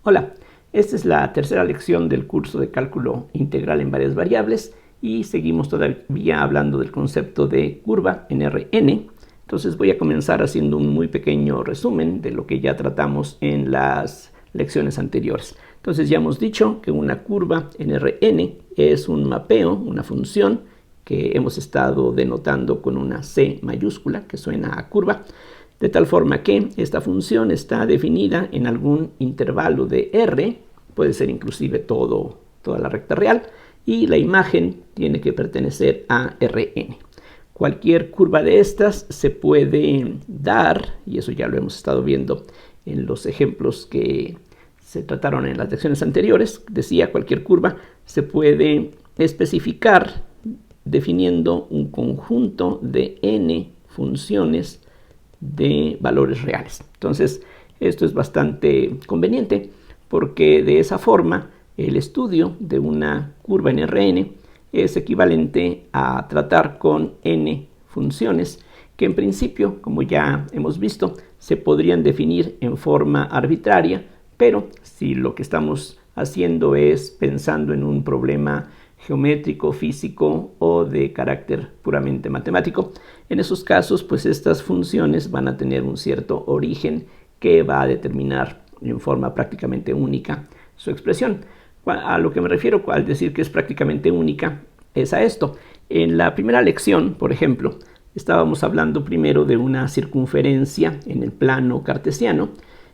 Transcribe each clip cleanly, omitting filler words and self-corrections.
Hola, esta es la tercera lección del curso de cálculo integral en varias variables y seguimos todavía hablando del concepto de curva en Rn. Entonces voy a comenzar haciendo un muy pequeño resumen de lo que ya tratamos en las lecciones anteriores. Entonces ya hemos dicho que una curva en Rn es un mapeo, una función que hemos estado denotando con una C mayúscula que suena a curva, de tal forma que esta función está definida en algún intervalo de R, puede ser inclusive toda la recta real, y la imagen tiene que pertenecer a Rn. Cualquier curva de estas se puede dar, y eso ya lo hemos estado viendo en los ejemplos que se trataron en las lecciones anteriores. Decía, cualquier curva se puede especificar definiendo un conjunto de n funciones de valores reales. Entonces, esto es bastante conveniente porque de esa forma el estudio de una curva en Rn es equivalente a tratar con n funciones que en principio, como ya hemos visto, se podrían definir en forma arbitraria, pero si lo que estamos haciendo es pensando en un problema geométrico, físico o de carácter puramente matemático, en esos casos pues estas funciones van a tener un cierto origen que va a determinar en forma prácticamente única su expresión. A lo que me refiero al decir que es prácticamente única es a esto. En la primera lección, por ejemplo, estábamos hablando primero de una circunferencia en el plano cartesiano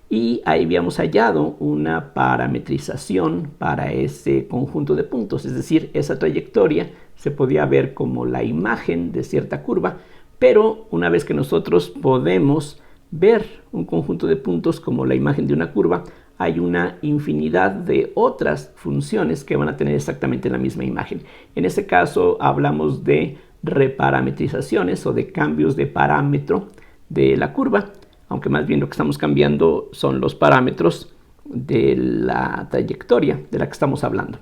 y ahí habíamos hallado una parametrización para ese conjunto de puntos, es decir, esa trayectoria se podía ver como la imagen de cierta curva, pero una vez que nosotros podemos ver un conjunto de puntos como la imagen de una curva, hay una infinidad de otras funciones que van a tener exactamente la misma imagen. En este caso hablamos de reparametrizaciones o de cambios de parámetro de la curva, aunque más bien lo que estamos cambiando son los parámetros de la trayectoria de la que estamos hablando.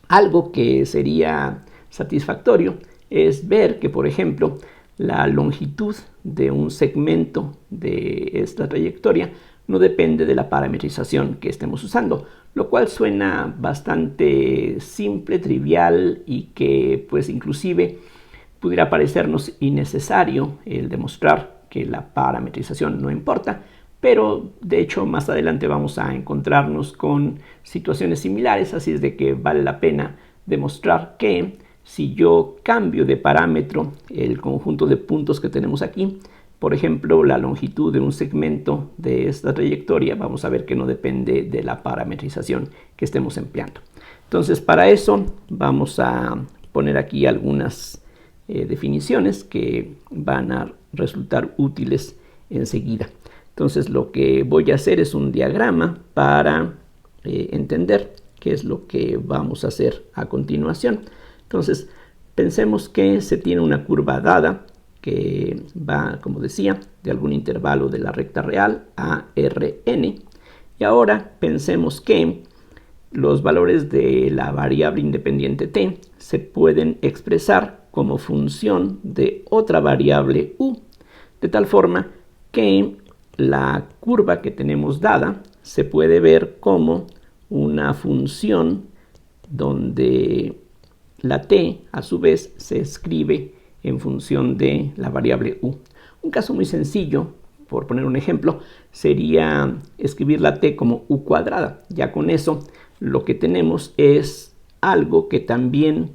Algo que sería satisfactorio es ver que, por ejemplo, la longitud de un segmento de esta trayectoria no depende de la parametrización que estemos usando, lo cual suena bastante simple, trivial y que pues inclusive pudiera parecernos innecesario el demostrar que la parametrización no importa, pero de hecho más adelante vamos a encontrarnos con situaciones similares, así es de que vale la pena demostrar que si yo cambio de parámetro el conjunto de puntos que tenemos aquí, por ejemplo, la longitud de un segmento de esta trayectoria, vamos a ver que no depende de la parametrización que estemos empleando. Entonces, para eso vamos a poner aquí algunas definiciones que van a resultar útiles enseguida. Entonces, lo que voy a hacer es un diagrama para entender qué es lo que vamos a hacer a continuación. Entonces, pensemos que se tiene una curva dada que va, como decía, de algún intervalo de la recta real a Rn. Y ahora pensemos que los valores de la variable independiente t se pueden expresar como función de otra variable u, de tal forma que la curva que tenemos dada se puede ver como una función donde la t a su vez se escribe en función de la variable u. Un caso muy sencillo, por poner un ejemplo, sería escribir la t como u cuadrada. Ya con eso lo que tenemos es algo que también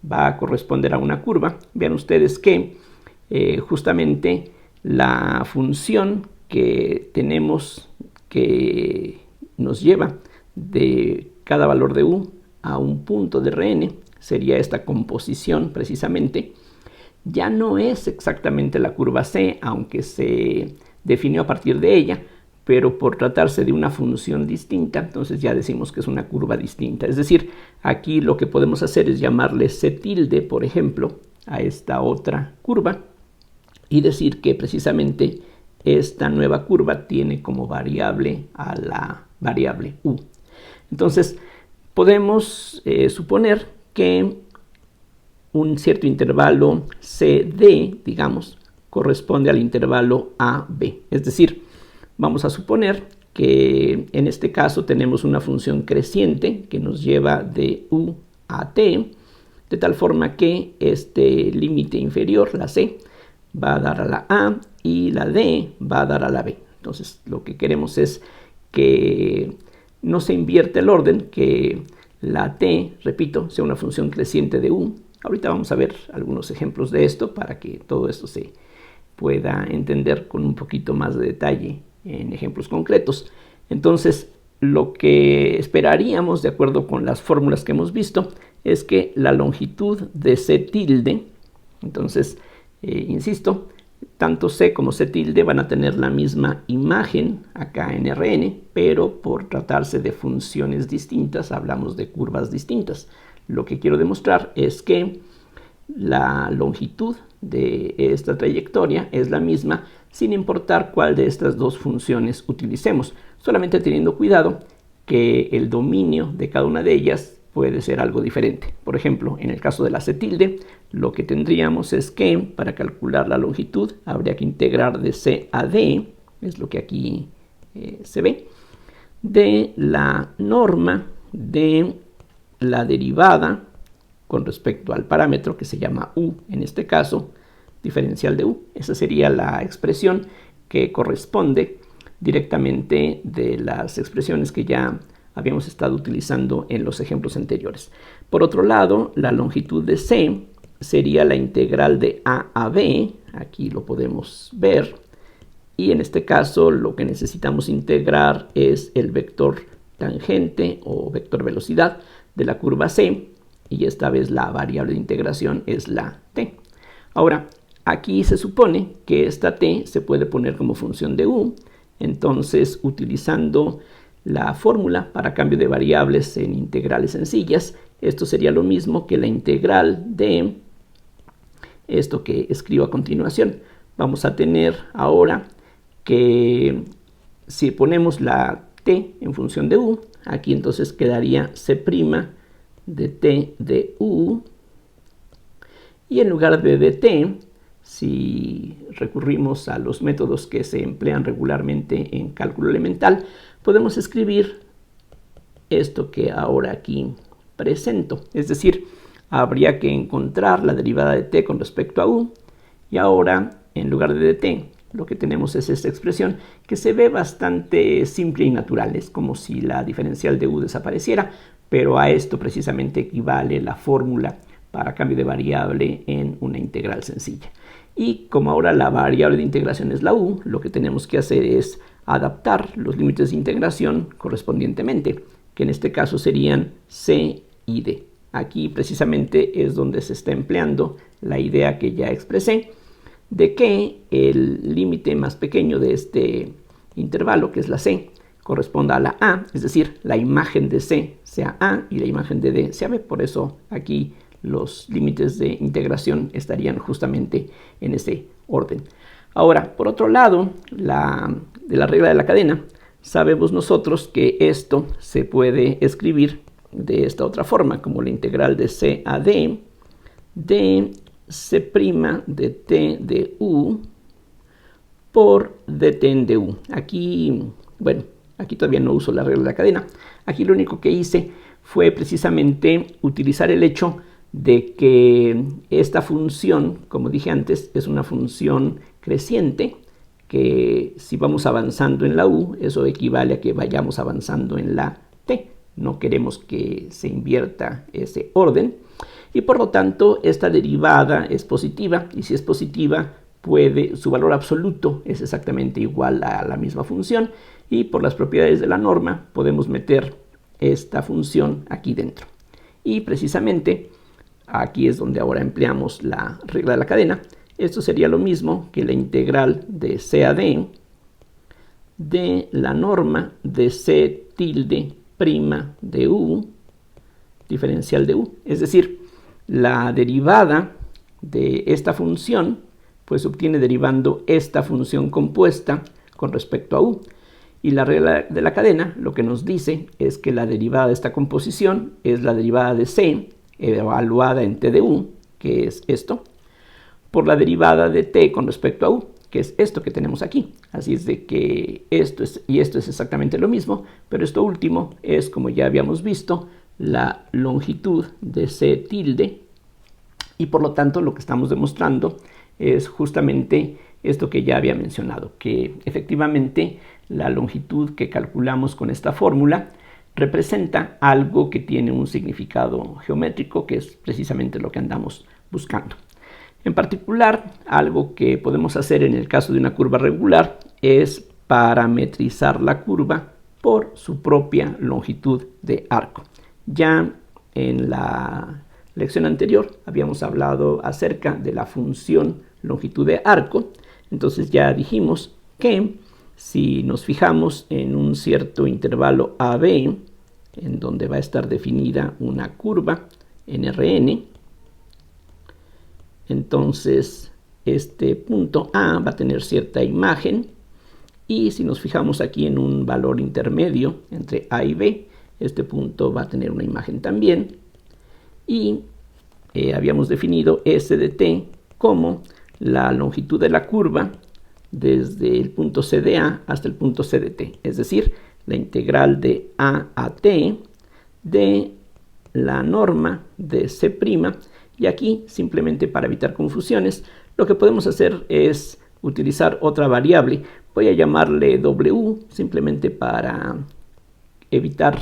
va a corresponder a una curva. Vean ustedes que justamente la función que tenemos que nos lleva de cada valor de u a un punto de Rn sería esta composición precisamente. Ya no es exactamente la curva c, aunque se definió a partir de ella, pero por tratarse de una función distinta, entonces ya decimos que es una curva distinta. Es decir, aquí lo que podemos hacer es llamarle c tilde, por ejemplo, a esta otra curva y decir que precisamente esta nueva curva tiene como variable a la variable u. Entonces, podemos suponer que un cierto intervalo CD, digamos, corresponde al intervalo AB. Es decir, vamos a suponer que en este caso tenemos una función creciente que nos lleva de u a t, de tal forma que este límite inferior, la c, va a dar a la a y la d va a dar a la b. Entonces lo que queremos es que no se invierta el orden, que la t, repito, sea una función creciente de u. Ahorita vamos a ver algunos ejemplos de esto para que todo esto se pueda entender con un poquito más de detalle en ejemplos concretos. Entonces, lo que esperaríamos, de acuerdo con las fórmulas que hemos visto, es que la longitud de c tilde, entonces, insisto, tanto c como c tilde van a tener la misma imagen acá en Rn, pero por tratarse de funciones distintas, hablamos de curvas distintas. Lo que quiero demostrar es que la longitud de esta trayectoria es la misma sin importar cuál de estas dos funciones utilicemos, solamente teniendo cuidado que el dominio de cada una de ellas puede ser algo diferente. Por ejemplo, en el caso de la c tilde, lo que tendríamos es que para calcular la longitud habría que integrar de c a d, es lo que aquí se ve, de la norma de la derivada con respecto al parámetro que se llama u, en este caso, diferencial de u. Esa sería la expresión que corresponde directamente de las expresiones que ya habíamos estado utilizando en los ejemplos anteriores. Por otro lado, la longitud de c sería la integral de a b, aquí lo podemos ver, y en este caso lo que necesitamos integrar es el vector tangente o vector velocidad de la curva c, y esta vez la variable de integración es la t. Ahora, aquí se supone que esta t se puede poner como función de u, entonces utilizando la fórmula para cambio de variables en integrales sencillas, esto sería lo mismo que la integral de esto que escribo a continuación. Vamos a tener ahora que si ponemos la t en función de u, aquí entonces quedaría c' de t de u, y en lugar de dt, si recurrimos a los métodos que se emplean regularmente en cálculo elemental, podemos escribir esto que ahora aquí presento. Es decir, habría que encontrar la derivada de t con respecto a u, y ahora en lugar de dt lo que tenemos es esta expresión que se ve bastante simple y natural. Es como si la diferencial de u desapareciera, pero a esto precisamente equivale la fórmula para cambio de variable en una integral sencilla. Y como ahora la variable de integración es la u, lo que tenemos que hacer es adaptar los límites de integración correspondientemente, que en este caso serían c y d. Aquí precisamente es donde se está empleando la idea que ya expresé, de que el límite más pequeño de este intervalo, que es la c, corresponda a la a, es decir, la imagen de c sea a y la imagen de d sea b. Por eso aquí los límites de integración estarían justamente en ese orden. Ahora, por otro lado, de la regla de la cadena, sabemos nosotros que esto se puede escribir de esta otra forma, como la integral de c a d de c' de t de u por dt en du. Aquí, bueno, aquí todavía no uso la regla de la cadena. Aquí lo único que hice fue precisamente utilizar el hecho de que esta función, como dije antes, es una función creciente, que si vamos avanzando en la u, eso equivale a que vayamos avanzando en la t. No queremos que se invierta ese orden. Y por lo tanto, esta derivada es positiva, y si es positiva, su valor absoluto es exactamente igual a la misma función, y por las propiedades de la norma podemos meter esta función aquí dentro. Y precisamente aquí es donde ahora empleamos la regla de la cadena. Esto sería lo mismo que la integral de c a d de la norma de c tilde prima de u diferencial de u. Es decir, la derivada de esta función pues se obtiene derivando esta función compuesta con respecto a u. Y la regla de la cadena lo que nos dice es que la derivada de esta composición es la derivada de c evaluada en t de u, que es esto, por la derivada de t con respecto a u. que es esto que tenemos aquí. Así es de que esto es exactamente lo mismo, pero esto último es, como ya habíamos visto, la longitud de C tilde, y por lo tanto lo que estamos demostrando es justamente esto que ya había mencionado, que efectivamente la longitud que calculamos con esta fórmula representa algo que tiene un significado geométrico, que es precisamente lo que andamos buscando. En particular, algo que podemos hacer en el caso de una curva regular es parametrizar la curva por su propia longitud de arco. Ya en la lección anterior habíamos hablado acerca de la función longitud de arco. Entonces ya dijimos que si nos fijamos en un cierto intervalo AB, en donde va a estar definida una curva en Rn, entonces este punto A va a tener cierta imagen, y si nos fijamos aquí en un valor intermedio entre A y B, este punto va a tener una imagen también, y habíamos definido S de t como la longitud de la curva desde el punto C de A hasta el punto C de t, es decir, la integral de A a t de la norma de C', y aquí, simplemente para evitar confusiones, lo que podemos hacer es utilizar otra variable. Voy a llamarle W, simplemente para evitar,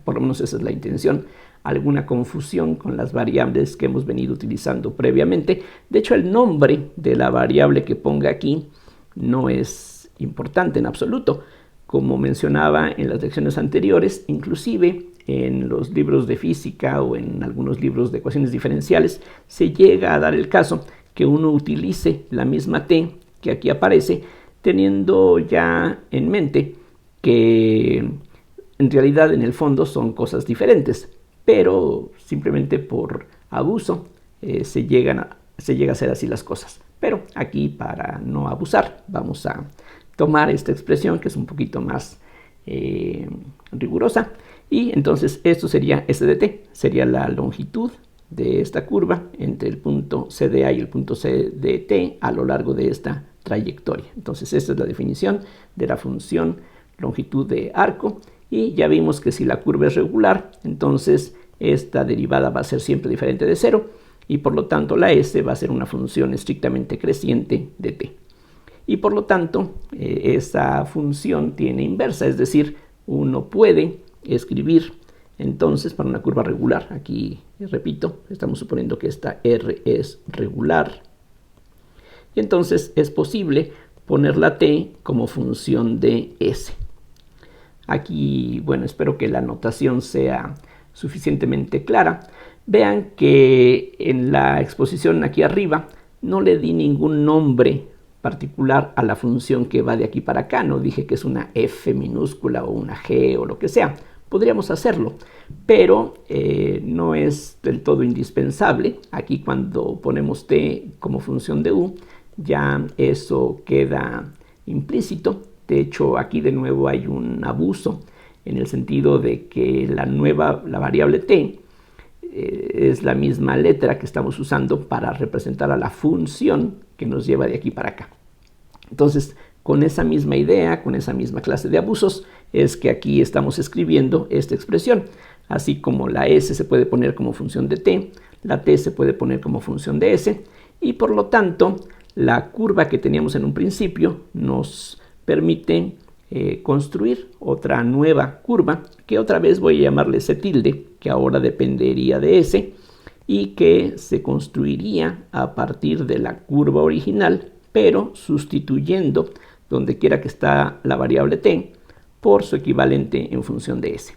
por lo menos esa es la intención, alguna confusión con las variables que hemos venido utilizando previamente. De hecho, el nombre de la variable que ponga aquí no es importante en absoluto. Como mencionaba en las lecciones anteriores, inclusive en los libros de física o en algunos libros de ecuaciones diferenciales, se llega a dar el caso que uno utilice la misma t que aquí aparece, teniendo ya en mente que en realidad en el fondo son cosas diferentes, pero simplemente por abuso se llega a hacer así las cosas. Pero aquí, para no abusar, vamos a tomar esta expresión que es un poquito más rigurosa, y entonces esto sería S de t, sería la longitud de esta curva entre el punto C de A y el punto C de t a lo largo de esta trayectoria. Entonces esta es la definición de la función longitud de arco, y ya vimos que si la curva es regular, entonces esta derivada va a ser siempre diferente de 0, y por lo tanto la S va a ser una función estrictamente creciente de t. Y por lo tanto esa función tiene inversa, es decir, uno puede escribir entonces para una curva regular, aquí repito, estamos suponiendo que esta R es regular, y entonces es posible poner la t como función de S. Aquí, bueno, espero que la notación sea suficientemente clara. Vean que en la exposición aquí arriba no le di ningún nombre particular a la función que va de aquí para acá. No dije que es una f minúscula o una g o lo que sea. Podríamos hacerlo, pero no es del todo indispensable. Aquí, cuando ponemos t como función de u, ya eso queda implícito. De hecho, aquí de nuevo hay un abuso, en el sentido de que la variable t es la misma letra que estamos usando para representar a la función que nos lleva de aquí para acá. Entonces, con esa misma idea, con esa misma clase de abusos, es que aquí estamos escribiendo esta expresión. Así como la s se puede poner como función de t, la t se puede poner como función de s, y por lo tanto, la curva que teníamos en un principio nos permite construir otra nueva curva, que otra vez voy a llamarle C tilde, que ahora dependería de S, y que se construiría a partir de la curva original, pero sustituyendo donde quiera que está la variable t por su equivalente en función de S.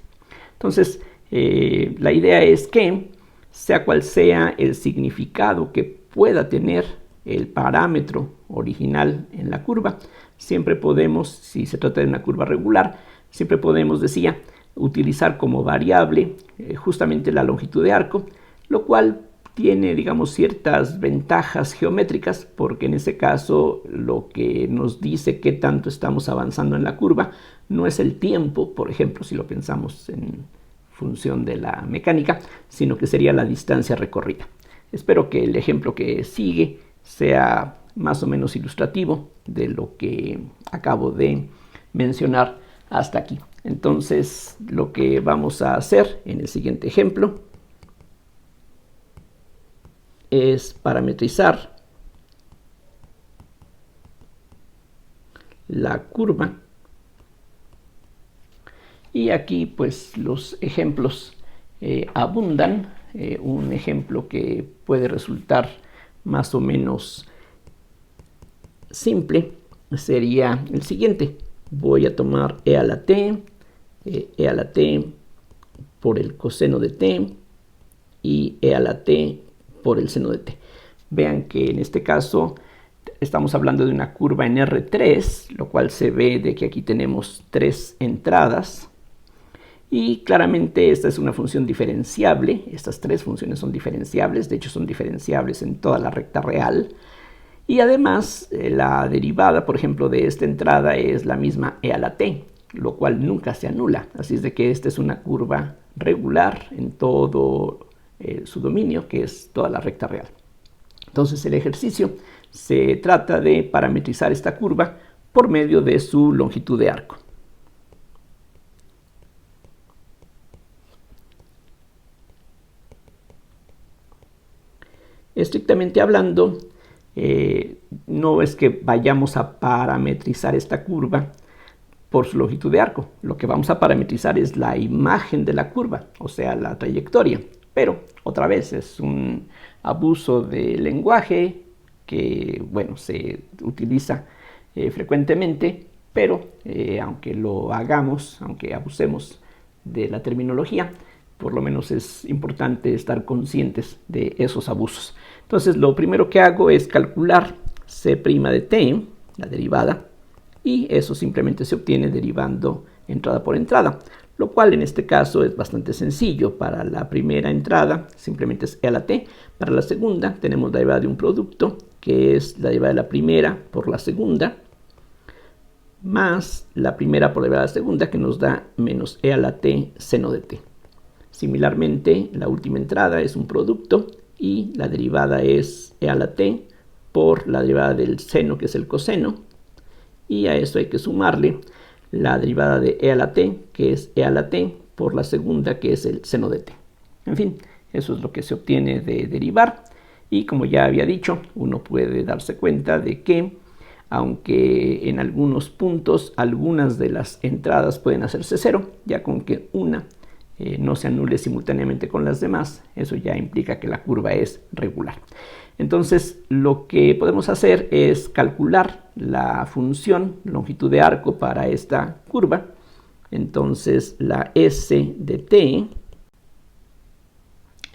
Entonces, la idea es que, sea cual sea el significado que pueda tener el parámetro original en la curva, siempre podemos, si se trata de una curva regular, siempre podemos, decía, utilizar como variable justamente la longitud de arco, lo cual tiene, digamos, ciertas ventajas geométricas, porque en ese caso lo que nos dice qué tanto estamos avanzando en la curva no es el tiempo, por ejemplo, si lo pensamos en función de la mecánica, sino que sería la distancia recorrida. Espero que el ejemplo que sigue sea más o menos ilustrativo de lo que acabo de mencionar hasta aquí. Entonces, lo que vamos a hacer en el siguiente ejemplo es parametrizar la curva. Y aquí pues los ejemplos abundan. Un ejemplo que puede resultar más o menos simple sería el siguiente. Voy a tomar e a la t por el coseno de t y e a la t por el seno de t. Vean que en este caso estamos hablando de una curva en R3, lo cual se ve de que aquí tenemos 3 entradas. Y claramente esta es una función diferenciable. Estas 3 funciones son diferenciables, de hecho son diferenciables en toda la recta real. Y además la derivada, por ejemplo, de esta entrada es la misma e a la t, lo cual nunca se anula. Así es de que esta es una curva regular en todo su dominio, que es toda la recta real. Entonces el ejercicio se trata de parametrizar esta curva por medio de su longitud de arco. Estrictamente hablando, no es que vayamos a parametrizar esta curva por su longitud de arco. Lo que vamos a parametrizar es la imagen de la curva, o sea, la trayectoria. Pero, otra vez, es un abuso de lenguaje que, bueno, se utiliza frecuentemente, pero aunque lo hagamos, aunque abusemos de la terminología, por lo menos es importante estar conscientes de esos abusos. Entonces, lo primero que hago es calcular c' de t, la derivada, y eso simplemente se obtiene derivando entrada por entrada, lo cual en este caso es bastante sencillo. Para la primera entrada simplemente es e a la t, para la segunda tenemos la derivada de un producto, que es la derivada de la primera por la segunda, más la primera por la derivada de la segunda, que nos da menos e a la t seno de t. Similarmente, la última entrada es un producto y la derivada es e a la t por la derivada del seno, que es el coseno, y a eso hay que sumarle la derivada de e a la t, que es e a la t por la segunda, que es el seno de t. En fin, eso es lo que se obtiene de derivar, y como ya había dicho, uno puede darse cuenta de que aunque en algunos puntos algunas de las entradas pueden hacerse cero, ya con que una no se anule simultáneamente con las demás, eso ya implica que la curva es regular. Entonces, lo que podemos hacer es calcular la función longitud de arco para esta curva. Entonces, la s de t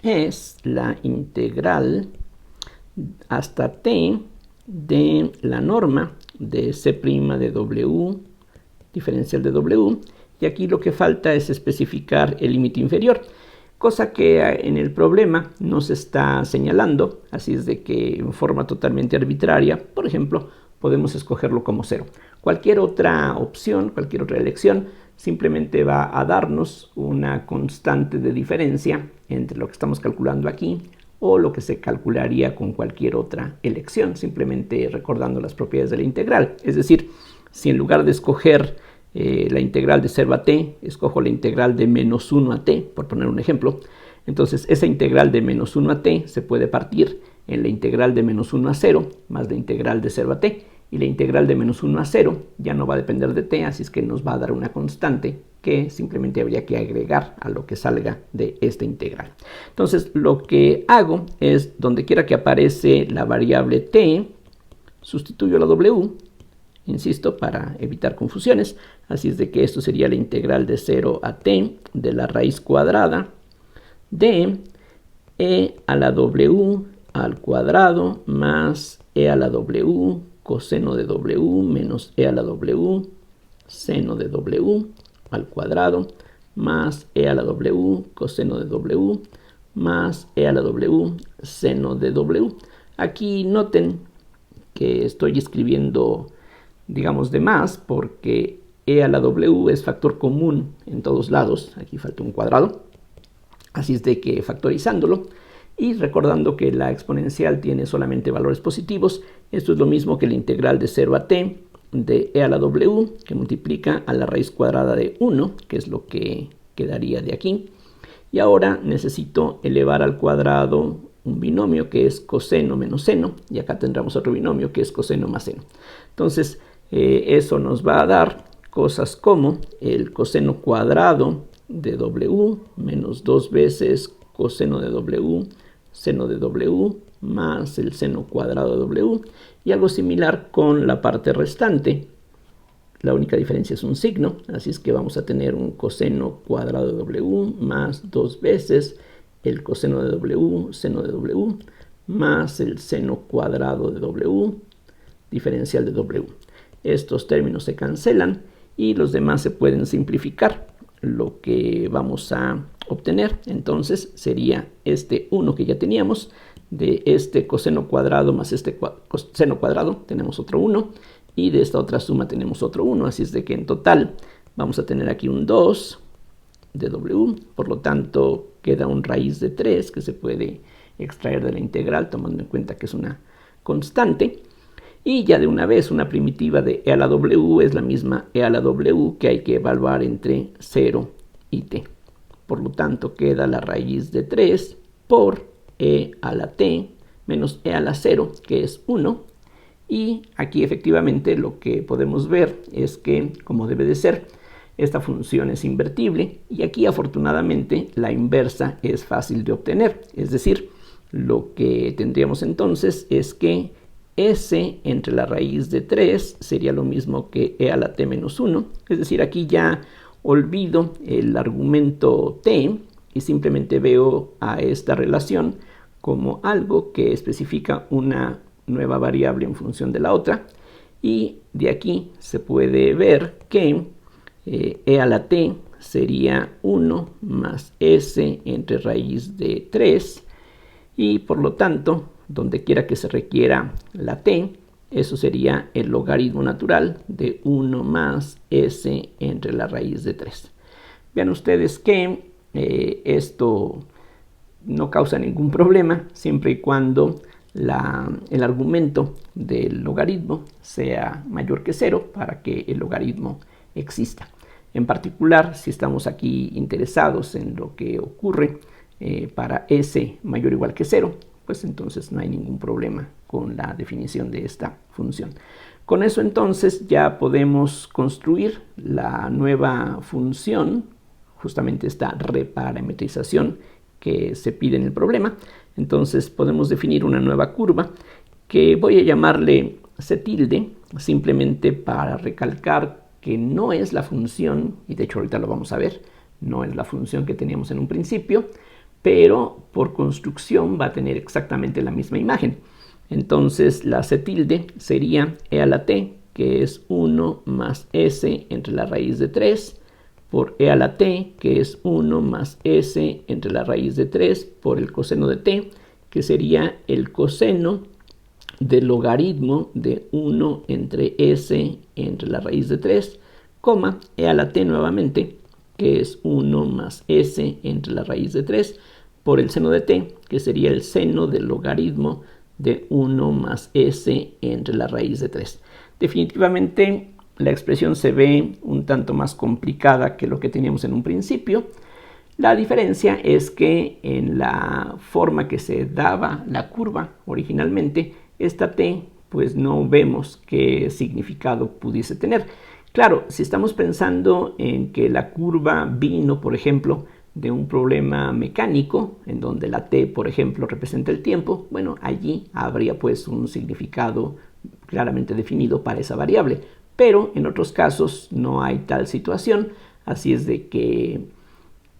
es la integral hasta t de la norma de c' de w, diferencial de w, y aquí lo que falta es especificar el límite inferior, cosa que en el problema no se está señalando, así es de que en forma totalmente arbitraria, por ejemplo, podemos escogerlo como 0. Cualquier otra opción, cualquier otra elección, simplemente va a darnos una constante de diferencia entre lo que estamos calculando aquí o lo que se calcularía con cualquier otra elección, simplemente recordando las propiedades de la integral. Es decir, si en lugar de escoger la integral de 0 a t, escojo la integral de menos 1 a t, por poner un ejemplo, entonces esa integral de menos 1 a t se puede partir en la integral de menos 1 a 0 más la integral de 0 a t, y la integral de menos 1 a 0 ya no va a depender de t, así es que nos va a dar una constante que simplemente habría que agregar a lo que salga de esta integral. Entonces lo que hago es, donde quiera que aparece la variable t, sustituyo la w, insisto, para evitar confusiones, así es de que esto sería la integral de 0 a t de la raíz cuadrada de e a la w al cuadrado más e a la w coseno de w menos e a la w seno de w al cuadrado más e a la w coseno de w más e a la w seno de w. Aquí noten que estoy escribiendo, digamos, de más, porque e a la w es factor común en todos lados. Aquí falta un cuadrado, así es de que factorizándolo Y recordando que la exponencial tiene solamente valores positivos, esto es lo mismo que la integral de 0 a t de e a la w, que multiplica a la raíz cuadrada de 1, que es lo que quedaría de aquí. Y ahora necesito elevar al cuadrado un binomio que es coseno menos seno, y acá tendremos otro binomio que es coseno más seno. Entonces, eso nos va a dar cosas como el coseno cuadrado de w menos 2 veces coseno de w, seno de w, más el seno cuadrado de w, y algo similar con la parte restante. La única diferencia es un signo, así es que vamos a tener un coseno cuadrado de w más 2 veces el coseno de w, seno de w, más el seno cuadrado de w, diferencial de w. Estos términos se cancelan y los demás se pueden simplificar. Lo que vamos a obtener entonces sería este 1 que ya teníamos, de este coseno cuadrado más este seno cuadrado tenemos otro 1, y de esta otra suma tenemos otro 1, así es de que en total vamos a tener aquí un 2 de w, por lo tanto queda un raíz de 3 que se puede extraer de la integral tomando en cuenta que es una constante. Y ya de una vez una primitiva de e a la w es la misma e a la w que hay que evaluar entre 0 y t. Por lo tanto queda la raíz de 3 por e a la t menos e a la 0, que es 1. Y aquí efectivamente lo que podemos ver es que, como debe de ser, esta función es invertible, y aquí afortunadamente la inversa es fácil de obtener. Es decir, lo que tendríamos entonces es que s entre la raíz de 3 sería lo mismo que e a la t menos 1. Es decir, aquí ya olvido el argumento t y simplemente veo a esta relación como algo que especifica una nueva variable en función de la otra. Y de aquí se puede ver que e a la t sería 1 más s entre raíz de 3, y por lo tanto, donde quiera que se requiera la t, eso sería el logaritmo natural de 1 más s entre la raíz de 3. Vean ustedes que esto no causa ningún problema siempre y cuando el argumento del logaritmo sea mayor que 0 para que el logaritmo exista. En particular, si estamos aquí interesados en lo que ocurre para s mayor o igual que 0, pues entonces no hay ningún problema con la definición de esta función. Con eso entonces ya podemos construir la nueva función, justamente esta reparametrización que se pide en el problema. Entonces podemos definir una nueva curva que voy a llamarle c tilde, simplemente para recalcar que no es la función, y de hecho ahorita lo vamos a ver, no es la función que teníamos en un principio, pero por construcción va a tener exactamente la misma imagen. Entonces la c tilde sería e a la t, que es 1 más s entre la raíz de 3, por e a la t, que es 1 más s entre la raíz de 3 por el coseno de t, que sería el coseno del logaritmo de 1 entre s entre la raíz de 3, coma, e a la t nuevamente, que es 1 más s entre la raíz de 3, por el seno de t, que sería el seno del logaritmo de 1 más s entre la raíz de 3. Definitivamente la expresión se ve un tanto más complicada que lo que teníamos en un principio. La diferencia es que en la forma que se daba la curva originalmente, esta t pues no vemos qué significado pudiese tener. Claro, si estamos pensando en que la curva vino, por ejemplo, de un problema mecánico, en donde la t, por ejemplo, representa el tiempo, bueno, allí habría pues un significado claramente definido para esa variable. Pero en otros casos no hay tal situación, así es de que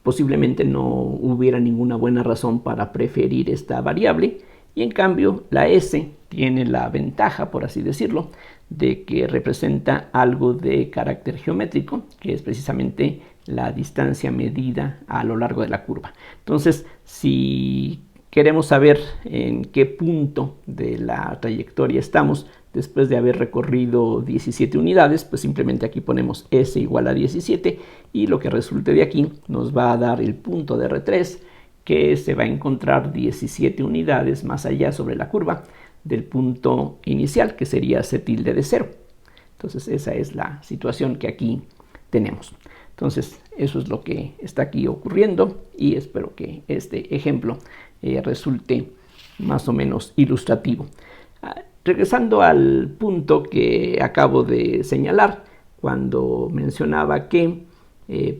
posiblemente no hubiera ninguna buena razón para preferir esta variable, y en cambio la s tiene la ventaja, por así decirlo, de que representa algo de carácter geométrico, que es precisamente la distancia medida a lo largo de la curva. Entonces, si queremos saber en qué punto de la trayectoria estamos después de haber recorrido 17 unidades, pues simplemente aquí ponemos s igual a 17, y lo que resulte de aquí nos va a dar el punto de R3, que se va a encontrar 17 unidades más allá sobre la curva del punto inicial, que sería C tilde de 0. Entonces esa es la situación que aquí tenemos. Entonces eso es lo que está aquí ocurriendo y espero que este ejemplo resulte más o menos ilustrativo. Regresando al punto que acabo de señalar cuando mencionaba que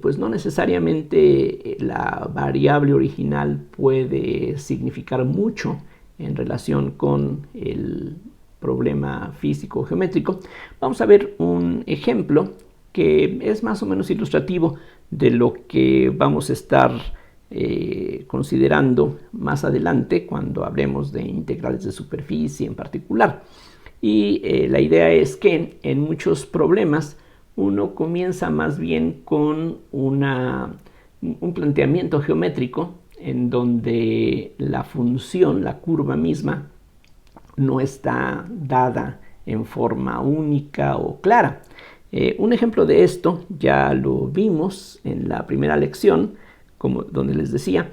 pues no necesariamente la variable original puede significar mucho en relación con el problema físico geométrico, vamos a ver un ejemplo que es más o menos ilustrativo de lo que vamos a estar considerando más adelante cuando hablemos de integrales de superficie en particular. Y la idea es que en muchos problemas uno comienza más bien con un planteamiento geométrico en donde la función, la curva misma, no está dada en forma única o clara. Un ejemplo de esto ya lo vimos en la primera lección, donde les decía,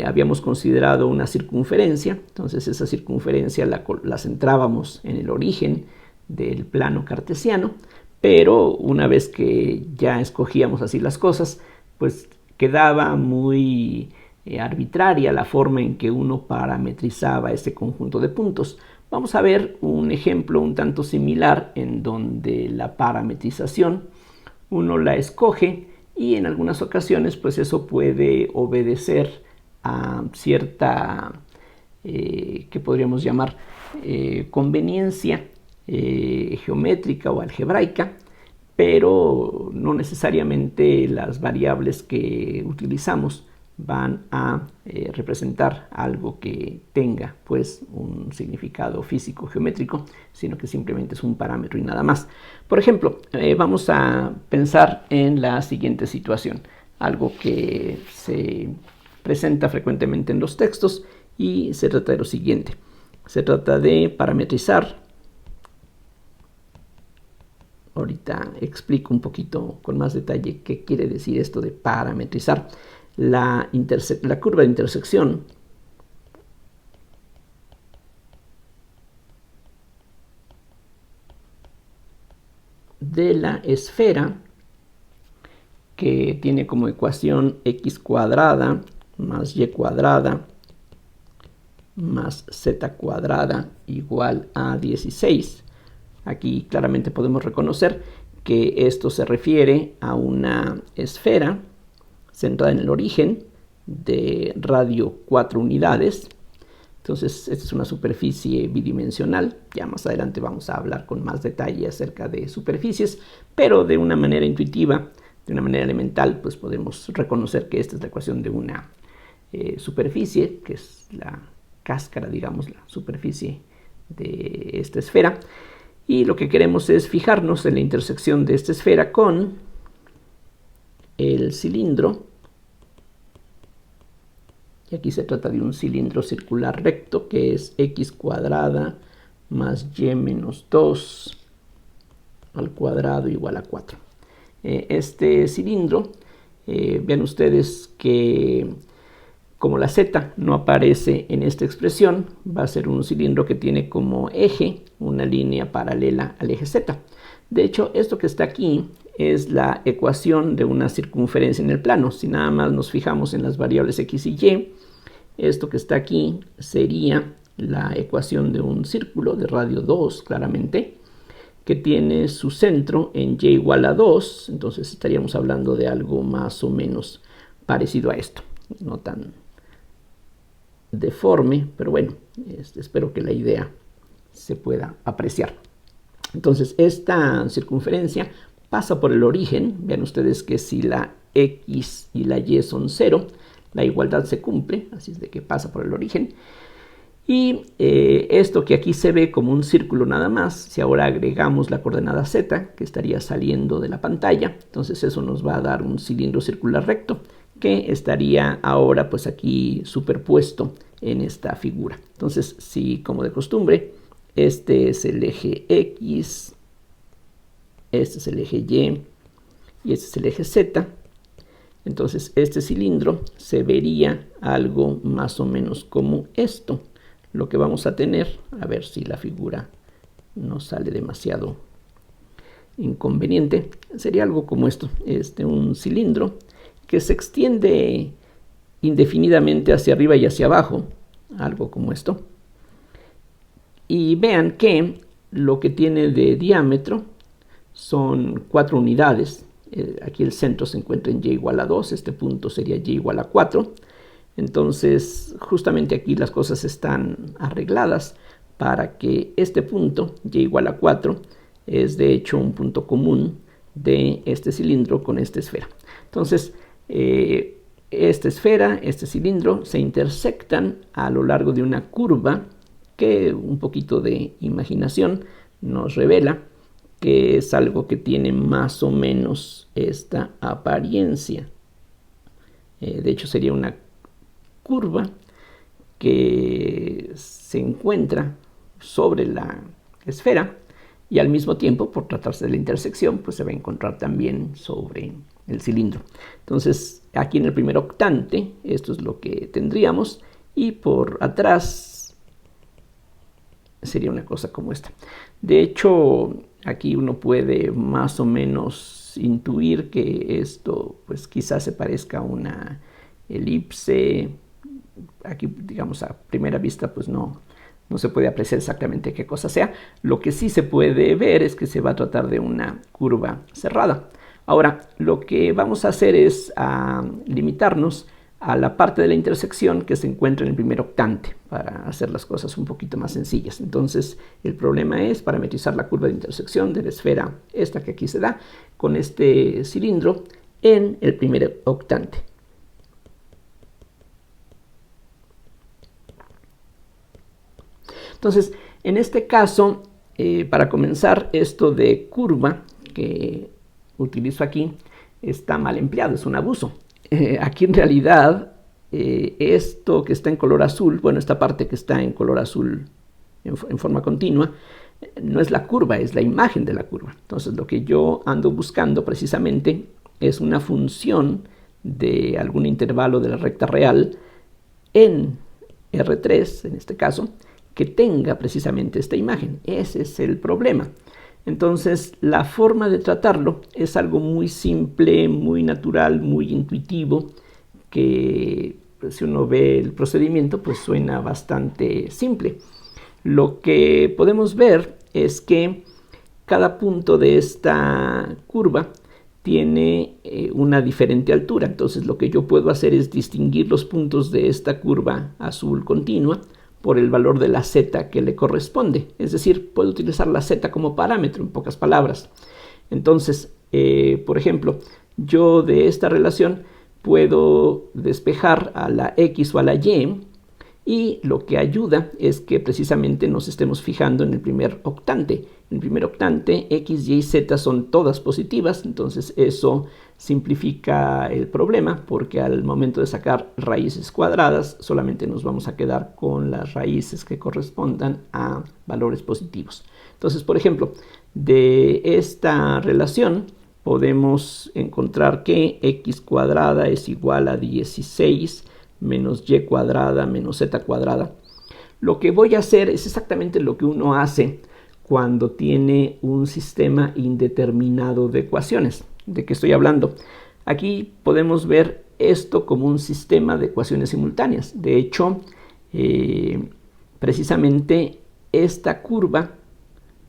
habíamos considerado una circunferencia, entonces esa circunferencia la centrábamos en el origen del plano cartesiano, pero una vez que ya escogíamos así las cosas, pues quedaba muy arbitraria la forma en que uno parametrizaba ese conjunto de puntos. Vamos a ver un ejemplo un tanto similar en donde la parametrización uno la escoge y en algunas ocasiones pues eso puede obedecer a cierta, que podríamos llamar conveniencia geométrica o algebraica, pero no necesariamente las variables que utilizamos van a representar algo que tenga pues un significado físico geométrico, sino que simplemente es un parámetro y nada más. Por ejemplo, vamos a pensar en la siguiente situación, algo que se presenta frecuentemente en los textos y se trata de lo siguiente. Se trata de parametrizar. Ahorita explico un poquito con más detalle qué quiere decir esto de parametrizar. La curva de intersección de la esfera, que tiene como ecuación x cuadrada más y cuadrada más z cuadrada igual a 16. Aquí claramente podemos reconocer que esto se refiere a una esfera centrada en el origen de radio 4 unidades. Entonces, esta es una superficie bidimensional. Ya más adelante vamos a hablar con más detalle acerca de superficies, pero de una manera intuitiva, de una manera elemental, pues podemos reconocer que esta es la ecuación de una superficie, que es la cáscara, digamos, la superficie de esta esfera. Y lo que queremos es fijarnos en la intersección de esta esfera con el cilindro. Y aquí se trata de un cilindro circular recto que es x cuadrada más y menos 2 al cuadrado igual a 4. Este cilindro, vean ustedes que como la z no aparece en esta expresión, va a ser un cilindro que tiene como eje una línea paralela al eje z. De hecho, esto que está aquí es la ecuación de una circunferencia en el plano. Si nada más nos fijamos en las variables x y y, esto que está aquí sería la ecuación de un círculo de radio 2, claramente, que tiene su centro en y igual a 2. Entonces estaríamos hablando de algo más o menos parecido a esto. No tan deforme, pero bueno, espero que la idea se pueda apreciar. Entonces esta circunferencia pasa por el origen. Vean ustedes que si la x y la y son 0, la igualdad se cumple, así es de que pasa por el origen. Y esto que aquí se ve como un círculo nada más, si ahora agregamos la coordenada z, que estaría saliendo de la pantalla, entonces eso nos va a dar un cilindro circular recto, que estaría ahora pues aquí superpuesto en esta figura. Entonces, si como de costumbre, este es el eje x, este es el eje y este es el eje z, Entonces este cilindro se vería algo más o menos como esto. Lo que vamos a tener, a ver si la figura no sale demasiado inconveniente, sería algo como esto, un cilindro que se extiende indefinidamente hacia arriba y hacia abajo, algo como esto. Y vean que lo que tiene de diámetro son 4 unidades. Aquí el centro se encuentra en y igual a 2, este punto sería y igual a 4. Entonces, justamente aquí las cosas están arregladas para que este punto, y igual a 4, es de hecho un punto común de este cilindro con esta esfera. Entonces, esta esfera, este cilindro, se intersectan a lo largo de una curva que un poquito de imaginación nos revela que es algo que tiene más o menos esta apariencia. De hecho, sería una curva que se encuentra sobre la esfera y al mismo tiempo, por tratarse de la intersección, pues se va a encontrar también sobre el cilindro. Entonces, aquí en el primer octante, esto es lo que tendríamos, y por atrás sería una cosa como esta. De hecho, aquí uno puede más o menos intuir que esto pues quizás se parezca a una elipse. Aquí, digamos, a primera vista pues no se puede apreciar exactamente qué cosa sea. Lo que sí se puede ver es que se va a tratar de una curva cerrada. Ahora, lo que vamos a hacer es limitarnos a la parte de la intersección que se encuentra en el primer octante para hacer las cosas un poquito más sencillas. Entonces, el problema es parametrizar la curva de intersección de la esfera esta que aquí se da con este cilindro en el primer octante. Entonces, en este caso, para comenzar, esto de curva que utilizo aquí está mal empleado, es un abuso. Aquí en realidad, esto que está en color azul, bueno, esta parte que está en color azul en forma continua, no es la curva, es la imagen de la curva. Entonces, lo que yo ando buscando precisamente es una función de algún intervalo de la recta real en R3, en este caso, que tenga precisamente esta imagen. Ese es el problema. Entonces, la forma de tratarlo es algo muy simple, muy natural, muy intuitivo, que pues, si uno ve el procedimiento, pues suena bastante simple. Lo que podemos ver es que cada punto de esta curva tiene una diferente altura. Entonces, lo que yo puedo hacer es distinguir los puntos de esta curva azul continua por el valor de la z que le corresponde. Es decir, puedo utilizar la z como parámetro, en pocas palabras. Entonces, por ejemplo, yo de esta relación puedo despejar a la x o a la y lo que ayuda es que precisamente nos estemos fijando en el primer octante. En el primer octante, x, y, z son todas positivas, entonces eso simplifica el problema porque al momento de sacar raíces cuadradas solamente nos vamos a quedar con las raíces que correspondan a valores positivos. Entonces, por ejemplo, de esta relación podemos encontrar que x cuadrada es igual a 16 menos y cuadrada menos z cuadrada. Lo que voy a hacer es exactamente lo que uno hace cuando tiene un sistema indeterminado de ecuaciones. ¿De qué estoy hablando? Aquí podemos ver esto como un sistema de ecuaciones simultáneas. De hecho, precisamente esta curva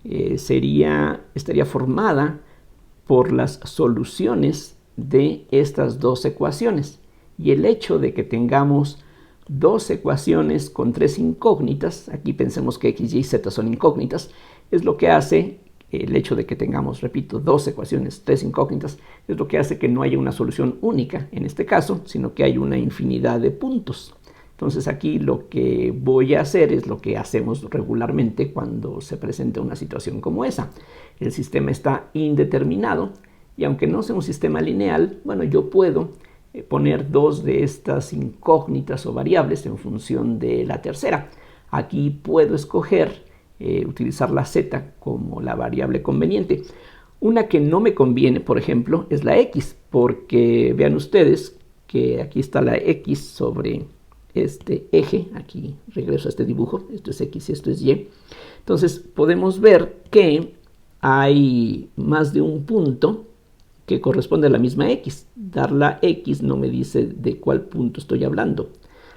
estaría formada por las soluciones de estas dos ecuaciones. Y el hecho de que tengamos dos ecuaciones con tres incógnitas, aquí pensemos que x, y, z son incógnitas, es lo que hace, el hecho de que tengamos, repito, dos ecuaciones, tres incógnitas, es lo que hace que no haya una solución única en este caso, sino que hay una infinidad de puntos. Entonces aquí lo que voy a hacer es lo que hacemos regularmente cuando se presenta una situación como esa. El sistema está indeterminado y aunque no sea un sistema lineal, bueno, yo puedo poner dos de estas incógnitas o variables en función de la tercera. Aquí puedo escoger utilizar la z como la variable conveniente. Una que no me conviene, por ejemplo, es la x, porque vean ustedes que aquí está la x sobre este eje. Aquí regreso a este dibujo, esto es x y esto es y. Entonces podemos ver que hay más de un punto que corresponde a la misma x. Dar la x no me dice de cuál punto estoy hablando.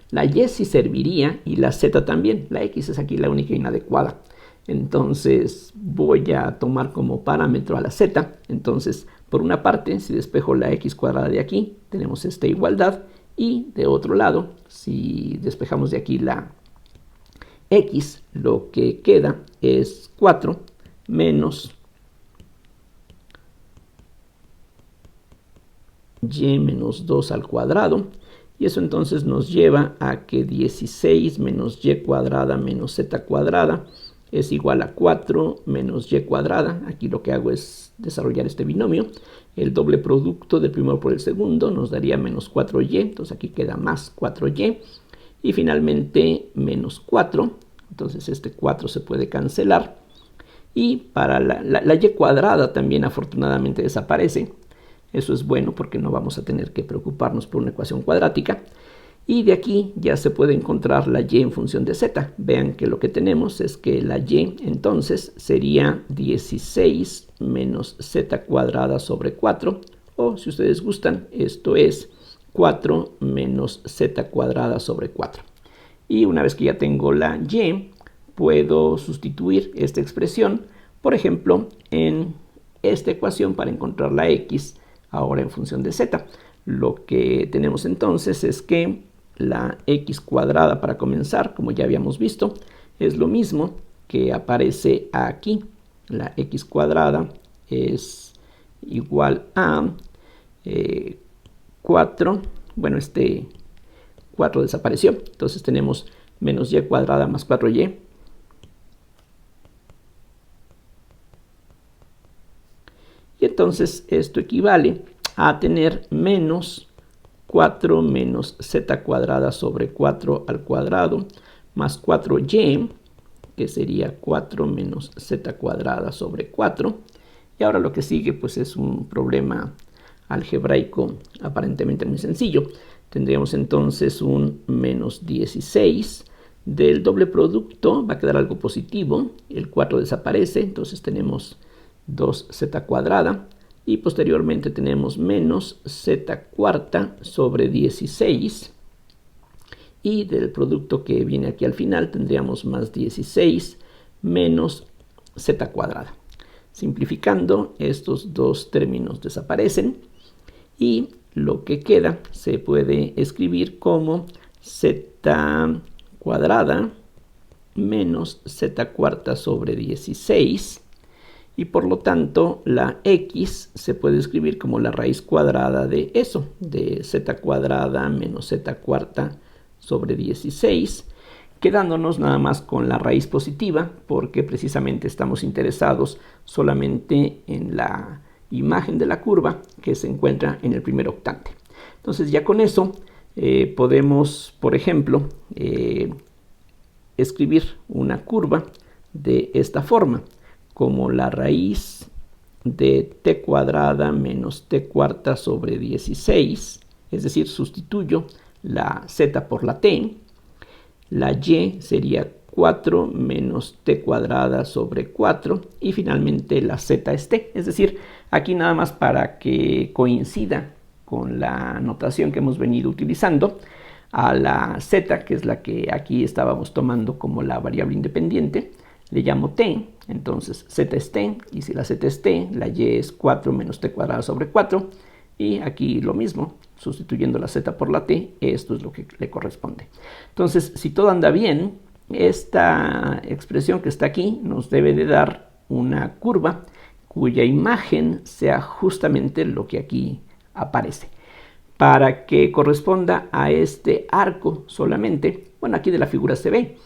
La y sí serviría y la z también. La x es aquí la única inadecuada. Entonces voy a tomar como parámetro a la z. Entonces, por una parte, si despejo la x cuadrada de aquí, tenemos esta igualdad. Y de otro lado, si despejamos de aquí la x, lo que queda es 4 menos y menos 2 al cuadrado. Y eso entonces nos lleva a que 16 menos y cuadrada menos z cuadrada es igual a 4 menos y cuadrada. Aquí lo que hago es desarrollar este binomio. El doble producto del primero por el segundo nos daría menos 4y. Entonces aquí queda más 4y. Y finalmente menos 4. Entonces este 4 se puede cancelar. Y para la y cuadrada también afortunadamente desaparece. Eso es bueno porque no vamos a tener que preocuparnos por una ecuación cuadrática. Y de aquí ya se puede encontrar la y en función de z. Vean que lo que tenemos es que la y entonces sería 16 menos z cuadrada sobre 4. O si ustedes gustan, esto es 4 menos z cuadrada sobre 4. Y una vez que ya tengo la y, puedo sustituir esta expresión, por ejemplo, en esta ecuación para encontrar la x ahora en función de z. Lo que tenemos entonces es que la x cuadrada para comenzar, como ya habíamos visto, es lo mismo que aparece aquí. La x cuadrada es igual a 4. Bueno, este 4 desapareció. Entonces tenemos menos y cuadrada más 4y. Y entonces esto equivale a tener menos 4 menos z cuadrada sobre 4 al cuadrado más 4y, que sería 4 menos z cuadrada sobre 4. Y ahora lo que sigue pues es un problema algebraico aparentemente muy sencillo. Tendríamos entonces un menos 16. Del doble producto va a quedar algo positivo. El 4 desaparece, entonces tenemos 2z cuadrada. Y posteriormente tenemos menos z cuarta sobre 16. Y del producto que viene aquí al final tendríamos más 16 menos z cuadrada. Simplificando, estos dos términos desaparecen. Y lo que queda se puede escribir como z cuadrada menos z cuarta sobre 16. Y por lo tanto la x se puede escribir como la raíz cuadrada de eso, de z cuadrada menos z cuarta sobre 16, quedándonos nada más con la raíz positiva, porque precisamente estamos interesados solamente en la imagen de la curva que se encuentra en el primer octante. Entonces ya con eso podemos, por ejemplo, escribir una curva de esta forma, como la raíz de t cuadrada menos t cuarta sobre 16, es decir, sustituyo la z por la t, la y sería 4 menos t cuadrada sobre 4 y finalmente la z es t, es decir, aquí nada más para que coincida con la notación que hemos venido utilizando, a la z, que es la que aquí estábamos tomando como la variable independiente, le llamo t, entonces z es t, y si la z es t, la y es 4 menos t cuadrada sobre 4, y aquí lo mismo, sustituyendo la z por la t, esto es lo que le corresponde. Entonces, si todo anda bien, esta expresión que está aquí nos debe de dar una curva cuya imagen sea justamente lo que aquí aparece. Para que corresponda a este arco solamente, bueno, aquí de la figura se ve,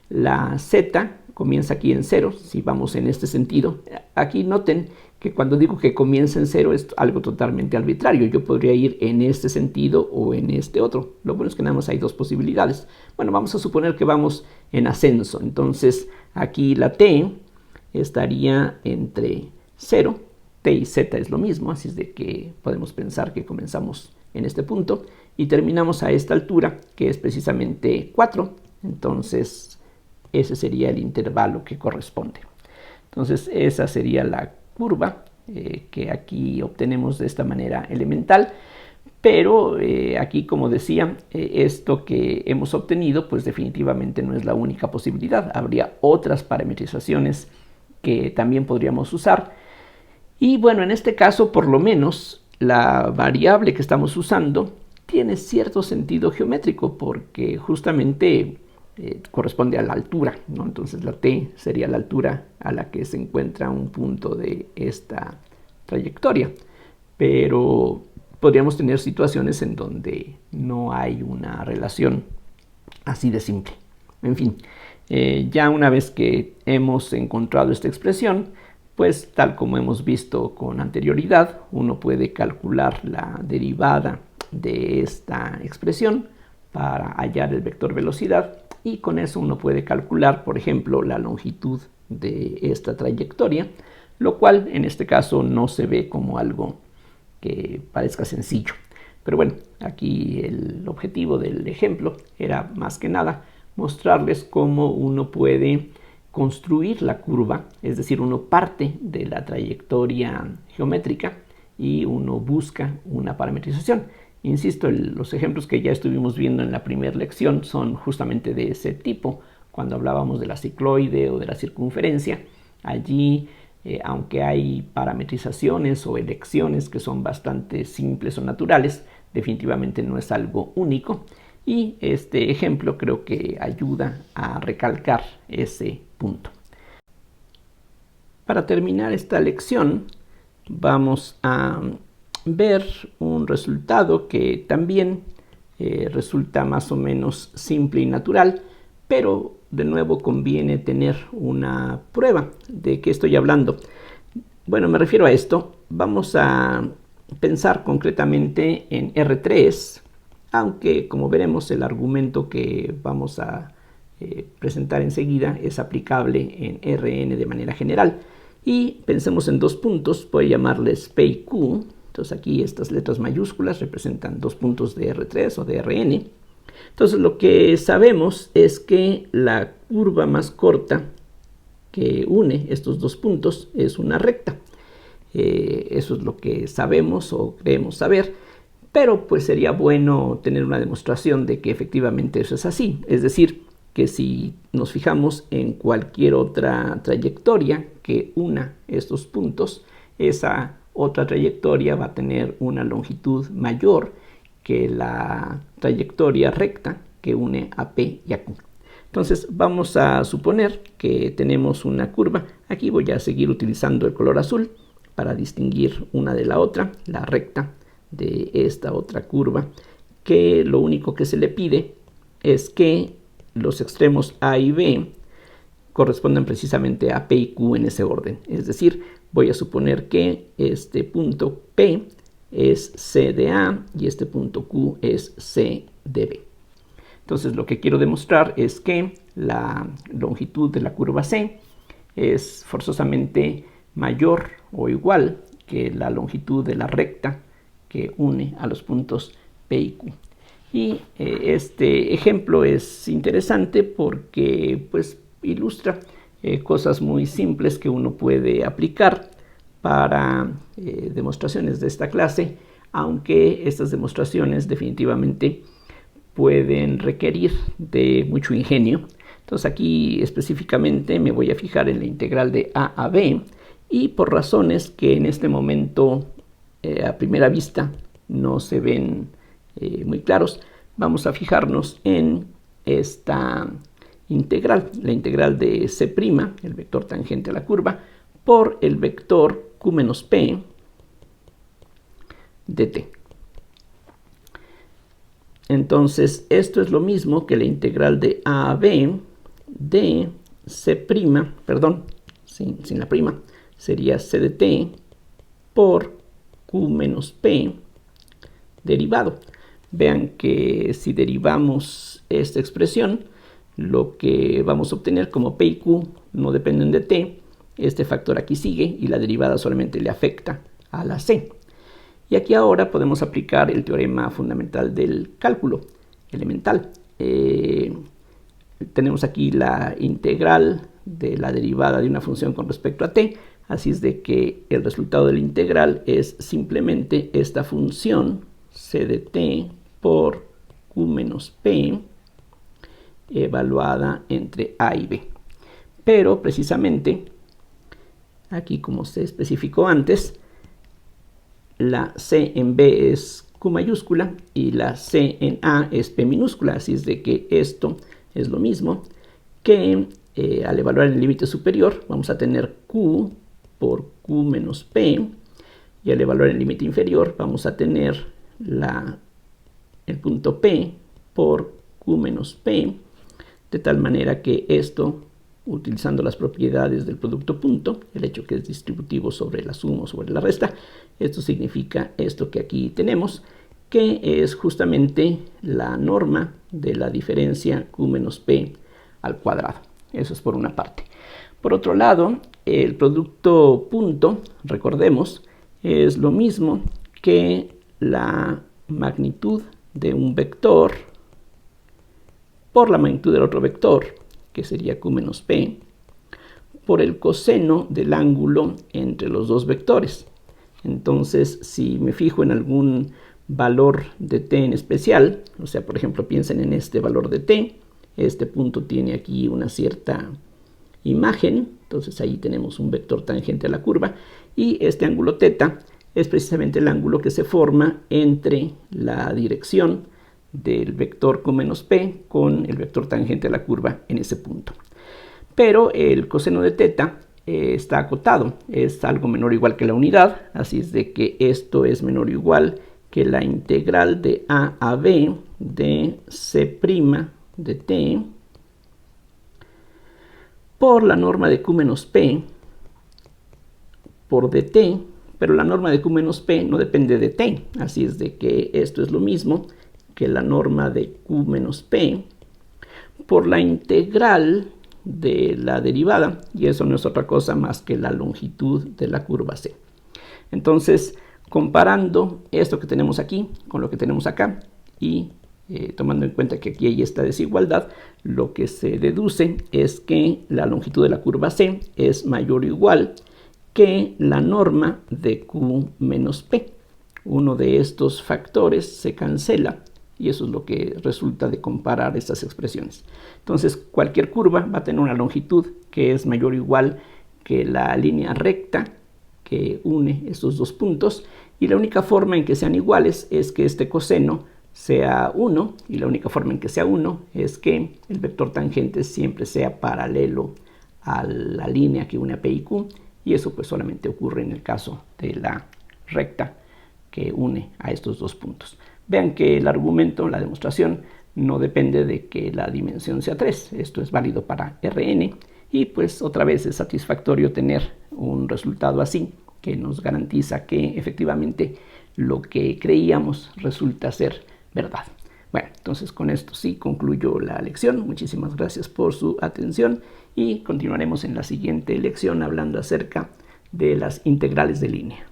la z comienza aquí en 0, si vamos en este sentido. Aquí noten que cuando digo que comienza en 0 es algo totalmente arbitrario. Yo podría ir en este sentido o en este otro. Lo bueno es que nada más hay dos posibilidades. Bueno, vamos a suponer que vamos en ascenso. Entonces aquí la t estaría entre 0 t y z es lo mismo, así es de que podemos pensar que comenzamos en este punto y terminamos a esta altura, que es precisamente 4. Entonces ese sería el intervalo que corresponde. Entonces esa sería la curva que aquí obtenemos de esta manera elemental. Pero aquí, como decía, esto que hemos obtenido pues definitivamente no es la única posibilidad. Habría otras parametrizaciones que también podríamos usar. Y bueno, en este caso por lo menos la variable que estamos usando tiene cierto sentido geométrico porque justamente corresponde a la altura, ¿no? Entonces la t sería la altura a la que se encuentra un punto de esta trayectoria. Pero podríamos tener situaciones en donde no hay una relación así de simple. En fin, ya una vez que hemos encontrado esta expresión, pues tal como hemos visto con anterioridad, uno puede calcular la derivada de esta expresión para hallar el vector velocidad y con eso uno puede calcular, por ejemplo, la longitud de esta trayectoria, lo cual en este caso no se ve como algo que parezca sencillo. Pero bueno, aquí el objetivo del ejemplo era más que nada mostrarles cómo uno puede construir la curva, es decir, uno parte de la trayectoria geométrica y uno busca una parametrización. Insisto, los ejemplos que ya estuvimos viendo en la primera lección son justamente de ese tipo. Cuando hablábamos de la cicloide o de la circunferencia, allí aunque hay parametrizaciones o elecciones que son bastante simples o naturales, definitivamente no es algo único. Y este ejemplo creo que ayuda a recalcar ese punto. Para terminar esta lección, vamos a ver un resultado que también resulta más o menos simple y natural, pero de nuevo conviene tener una prueba de qué estoy hablando. Bueno, me refiero a esto. Vamos a pensar concretamente en R3, aunque como veremos el argumento que vamos a presentar enseguida es aplicable en Rn de manera general. Y pensemos en dos puntos, voy a llamarles P y Q. Entonces aquí estas letras mayúsculas representan dos puntos de R3 o de Rn. Entonces lo que sabemos es que la curva más corta que une estos dos puntos es una recta. Eso es lo que sabemos o creemos saber, pero pues sería bueno tener una demostración de que efectivamente eso es así. Es decir, que si nos fijamos en cualquier otra trayectoria que una estos puntos, esa otra trayectoria va a tener una longitud mayor que la trayectoria recta que une a P y a Q. Entonces vamos a suponer que tenemos una curva. Aquí voy a seguir utilizando el color azul para distinguir una de la otra, la recta de esta otra curva, que lo único que se le pide es que los extremos A y B correspondan precisamente a P y Q en ese orden. Es decir, voy a suponer que este punto P es C de A y este punto Q es C de B. Entonces lo que quiero demostrar es que la longitud de la curva C es forzosamente mayor o igual que la longitud de la recta que une a los puntos P y Q. Y este ejemplo es interesante porque pues ilustra cosas muy simples que uno puede aplicar para demostraciones de esta clase, aunque estas demostraciones definitivamente pueden requerir de mucho ingenio. Entonces aquí específicamente me voy a fijar en la integral de A a B y por razones que en este momento a primera vista no se ven muy claros, vamos a fijarnos en esta integral, la integral de C', el vector tangente a la curva, por el vector Q menos P de t. Entonces esto es lo mismo que la integral de A a B de C', perdón, sin la prima, sería C de t por Q menos P derivado. Vean que si derivamos esta expresión, lo que vamos a obtener, como P y Q no dependen de t, este factor aquí sigue y la derivada solamente le afecta a la c. Y aquí ahora podemos aplicar el teorema fundamental del cálculo elemental. Tenemos aquí la integral de la derivada de una función con respecto a t, así es de que el resultado de la integral es simplemente esta función c de t por q menos p evaluada entre a y b. Pero precisamente aquí, como se especificó antes, la c en b es q mayúscula y la c en a es p minúscula, así es de que esto es lo mismo que al evaluar el límite superior vamos a tener q por q menos p, y al evaluar el límite inferior vamos a tener el punto p por q menos p, de tal manera que esto, utilizando las propiedades del producto punto, el hecho que es distributivo sobre la suma o sobre la resta, esto significa esto que aquí tenemos, que es justamente la norma de la diferencia q menos p al cuadrado. Eso es por una parte. Por otro lado, el producto punto, recordemos, es lo mismo que la magnitud de un vector por la magnitud del otro vector, que sería q menos p, por el coseno del ángulo entre los dos vectores. Entonces, si me fijo en algún valor de t en especial, o sea, por ejemplo, piensen en este valor de t, este punto tiene aquí una cierta imagen, entonces ahí tenemos un vector tangente a la curva, y este ángulo θ es precisamente el ángulo que se forma entre la dirección del vector q menos p con el vector tangente a la curva en ese punto. Pero el coseno de θ está acotado, es algo menor o igual que la unidad, así es de que esto es menor o igual que la integral de a b de c' de t por la norma de q menos p por dt, pero la norma de q menos p no depende de t, así es de que esto es lo mismo que la norma de q menos p por la integral de la derivada, y eso no es otra cosa más que la longitud de la curva c. Entonces, comparando esto que tenemos aquí con lo que tenemos acá y tomando en cuenta que aquí hay esta desigualdad, lo que se deduce es que la longitud de la curva c es mayor o igual que la norma de q menos p. Uno de estos factores se cancela y eso es lo que resulta de comparar estas expresiones. Entonces, cualquier curva va a tener una longitud que es mayor o igual que la línea recta que une estos dos puntos, y la única forma en que sean iguales es que este coseno sea 1, y la única forma en que sea 1 es que el vector tangente siempre sea paralelo a la línea que une a P y Q, y eso pues solamente ocurre en el caso de la recta que une a estos dos puntos. Vean que el argumento, la demostración, no depende de que la dimensión sea 3, esto es válido para Rn, y pues otra vez es satisfactorio tener un resultado así, que nos garantiza que efectivamente lo que creíamos resulta ser verdad. Bueno, entonces con esto sí concluyo la lección. Muchísimas gracias por su atención y continuaremos en la siguiente lección hablando acerca de las integrales de línea.